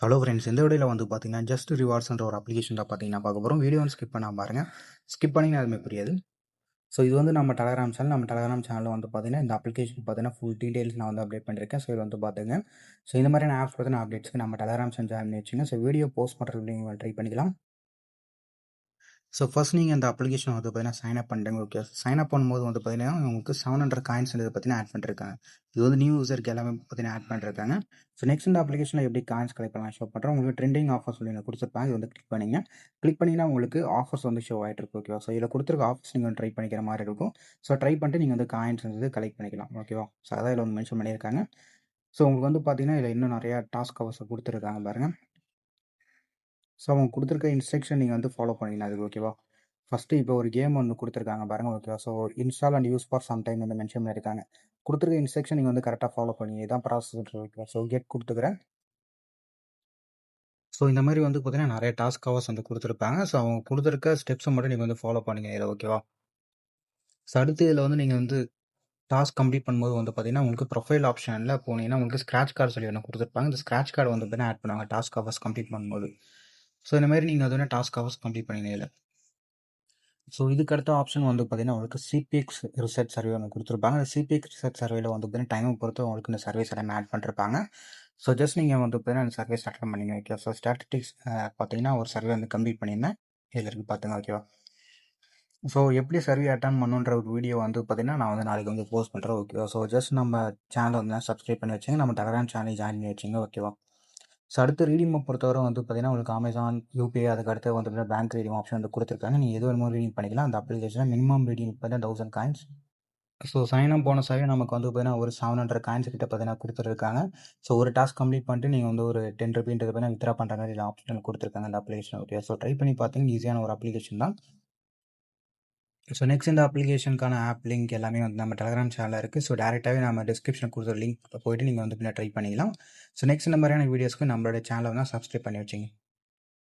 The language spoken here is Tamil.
ஹலோ ஃப்ரெண்ட்ஸ், இந்த வீடியோவில் வந்து பார்த்தீங்கன்னா ஜஸ்ட் ரிவார்ட்ஸ்ன்ற ஒரு அப்ளிகேஷன் தான் பார்த்தீங்கன்னா பார்க்க போகிறோம். வீடியோ வந்து ஸ்கிப் பண்ணாமல் பாருங்கள். ஸ்கிப் பண்ணிங்கன்னா அதுவுமே புரியாது. ஸோ இது வந்து நம்ம டெலகிராம் சேனலில் வந்து பார்த்தீங்கன்னா இந்த அப்ளிகேஷன் பார்த்தீங்கன்னா ஃபுல் டீடைல்ஸ் நான் வந்து அப்டேட் பண்ணியிருக்கேன். ஸோ இது வந்து பார்த்துங்க. ஸோ இந்த மாதிரியான ஆப்ஸ் பார்த்தீங்கன்னா அப்டேட்ஸ்க்கு நம்ம டெலகிராம் சேனல் ஜாயின் பண்ணி வச்சுங்க. ஸோ வீடியோ போஸ்ட் பண்ணுறது நீங்கள் ட்ரை பண்ணிக்கலாம். ஸோ ஃபர்ஸ்ட் நீங்கள் இந்த அப்ளிகேஷன் வந்து பார்த்தீங்கன்னா சைன் அப் பண்ணிட்டேங்க. ஓகே, சைன் அப் பண்ணும்போது வந்து பார்த்தீங்கன்னா உங்களுக்கு 700 காயின்ஸ் பார்த்தீங்கன்னா ஆட் பண்ணிருக்காங்க. இது வந்து நியூ யூசருக்கு எல்லாமே பார்த்தீங்கன்னா ஆட் பண்ணிருக்காங்க. ஸோ நெக்ஸ்ட் இந்த அப்ளிகேஷனில் எப்படி காயின்ஸ் கலெக்ட் பண்ணலாம் ஷோ பண்ணுறோம். உங்களுக்கு ட்ரெண்டிங் ஆஃபர்ஸ் சொல்லி கொடுத்துருப்பாங்க. இது வந்து கிளிக் பண்ணிங்க. கிளிக் பண்ணிங்கன்னா உங்களுக்கு ஆஃபர்ஸ் வந்து ஷோ ஆகிட்டு இருக்கு. ஓகேவா, ஸோ இதில் கொடுத்துருக்க ஆஃபர்ஸ் நீங்கள் ட்ரை பண்ணிக்கிற மாதிரி இருக்கும். ஸோ ட்ரை பண்ணிட்டு நீங்கள் வந்து காயின்ஸ் வந்து கலெக்ட் பண்ணிக்கலாம். ஓகேவா, ஸோ அதான் இதில் வந்து மென்ஷன் பண்ணியிருக்காங்க. ஸோ உங்களுக்கு வந்து பார்த்தீங்கன்னா இதில் இன்னும் நிறையா டாஸ்க் ஹவர்ஸ் கொடுத்துருக்காங்க பாருங்கள். ஸோ அவங்க கொடுத்துருக்க இன்ஸ்ட்ரக்ஷன் நீங்கள் வந்து ஃபாலோ பண்ணிக்கலாம். அதுக்கு ஓகேவா, ஃபஸ்ட்டு இப்போ ஒரு கேம் ஒன்று கொடுத்துருக்காங்க பாருங்கள். ஓகேவா, so install and use for some time வந்து மென்ஷன் பண்ணியிருக்காங்க. கொடுத்துருக்க இன்ஸ்ட்ரக்ஷன் நீங்கள் வந்து கரெக்டாக ஃபாலோ பண்ணி இதான் ப்ராசஸ். ஓகேவா, ஸோ கெட் கொடுத்துக்கிறேன். ஸோ இந்த மாதிரி வந்து பார்த்தீங்கன்னா நிறைய டாஸ்க் ஹவர்ஸ் வந்து கொடுத்துருப்பாங்க. ஸோ அவங்க கொடுத்துருக்க ஸ்டெப்ஸை மட்டும் நீங்கள் வந்து ஃபாலோ பண்ணிங்க இதில். ஓகேவா, ஸோ அடுத்து இதில் வந்து நீங்கள் வந்து டாஸ்க் கம்ப்ளீட் பண்ணும்போது வந்து பார்த்தீங்கன்னா உங்களுக்கு ப்ரொஃபைல் ஆப்ஷனில் போனீங்கன்னா உங்களுக்கு ஸ்க்ராட்ச் கார்டு சொல்லி ஒன்று கொடுத்துருப்பாங்க. இந்த ஸ்க்ராட்ச் கார்டு வந்து பார்த்தீங்கன்னா ஆட் பண்ணுவாங்க டாஸ்க் ஹவர்ஸ் கம்ப்ளீட் பண்ணும்போது. ஸோ இந்த மாதிரி நீங்கள் வந்து டாஸ்க் ஹவர்ஸ் கம்ப்ளீட் பண்ணிங்க இதில். ஸோ இதுக்கு அடுத்த ஆப்ஷன் வந்து பார்த்தீங்கன்னா உங்களுக்கு சிபிஎக்ஸ் ரிசர்ச் சர்வே ஒன்று கொடுத்துருப்பாங்க. அந்த சிபிஎக்ஸ் ரிசர்ச் சர்வேல வந்து பார்த்தீங்கன்னா டைமை பொறுத்து உங்களுக்கு இந்த சர்வீஸ் எல்லாமே ஆட் பண்ணிருப்பாங்க. ஸோ ஜஸ்ட் நீங்கள் வந்து பார்த்தீங்கன்னா அந்த சர்வீஸ் அட்டன் பண்ணிங்க. ஓகே, ஸோ ஸ்டாட்டிஸ்டிக்ஸ் பார்த்தீங்கன்னா ஒரு சர்வே வந்து கம்ப்ளீட் பண்ணியிருந்தேன். இதில் இருக்குது பார்த்துங்க. ஓகேவா, ஸோ எப்படி சர்வே அட்டன் பண்ணுன்ற ஒரு வீடியோ வந்து பார்த்தீங்கன்னா நான் வந்து நாளைக்கு வந்து போஸ்ட் பண்ணுறேன். ஓகேவா, ஸோ ஜஸ்ட் நம்ம சேனலை வந்து சப்ஸ்கிரைப் பண்ணி வச்சுங்க. நம்ம டெலகிராம் சேனலை ஜாயின் பண்ணி வச்சுங்க. ஓகேவா, ஸோ அடுத்து ரீடிங்கை பொறுத்தவரை வந்து பார்த்தீங்கன்னா உங்களுக்கு அமேசான், யூபிஐ, அதுக்கு அடுத்து வந்து பார்த்தீங்கன்னா பேங்க் ரீடிங் ஆப்ஷன் வந்து கொடுத்துருக்காங்க. நீங்கள் எது வேணுமோ ரீடிங் பண்ணிக்கலாம். அந்த அப்ளிகேஷன் மினிமம் ரீடிங் பார்த்தீங்கன்னா 1000 காயின்ஸ். ஸோ சைன் அப் போனஸாகவே நமக்கு வந்து பார்த்தீங்கன்னா ஒரு 700 காயின்ஸ் கிட்ட பார்த்தீங்கன்னா கொடுத்துருக்காங்க. ஸோ ஒரு டாஸ்க் கம்ப்ளீட் பண்ணிட்டு நீங்கள் வந்து ஒரு 10 ருபீன்றது பார்த்தீங்கன்னா வித்ரா பண்ணுற மாதிரி ஆப்ஷன் கொடுத்துருக்காங்க அந்த அப்ளிகேஷன். ஓகே, ஸோ ட்ரை பண்ணி பார்த்தீங்கன்னா ஈஸியான ஒரு அப்ளிகேஷன் தான். ஸோ நெக்ஸ்ட் இந்த அப்ளிகேஷனுக்கான ஆப் லிங்க் எல்லாமே வந்து நம்ம டெலகிராம் சேனலில் இருக்குது. ஸோ டேரெக்டாகவே நம்ம டிஸ்கிரிப்ஷனில் கொடுத்த லிங்க் போய்ட்டு நீங்கள் வந்து ட்ரை பண்ணிக்கலாம். ஸோ நெக்ஸ்ட் இந்த மாதிரியான வீடியோஸ்க்கு நம்மளோட சேனலை வந்து சப்ஸ்கிரைப் பண்ணி வச்சிங்க.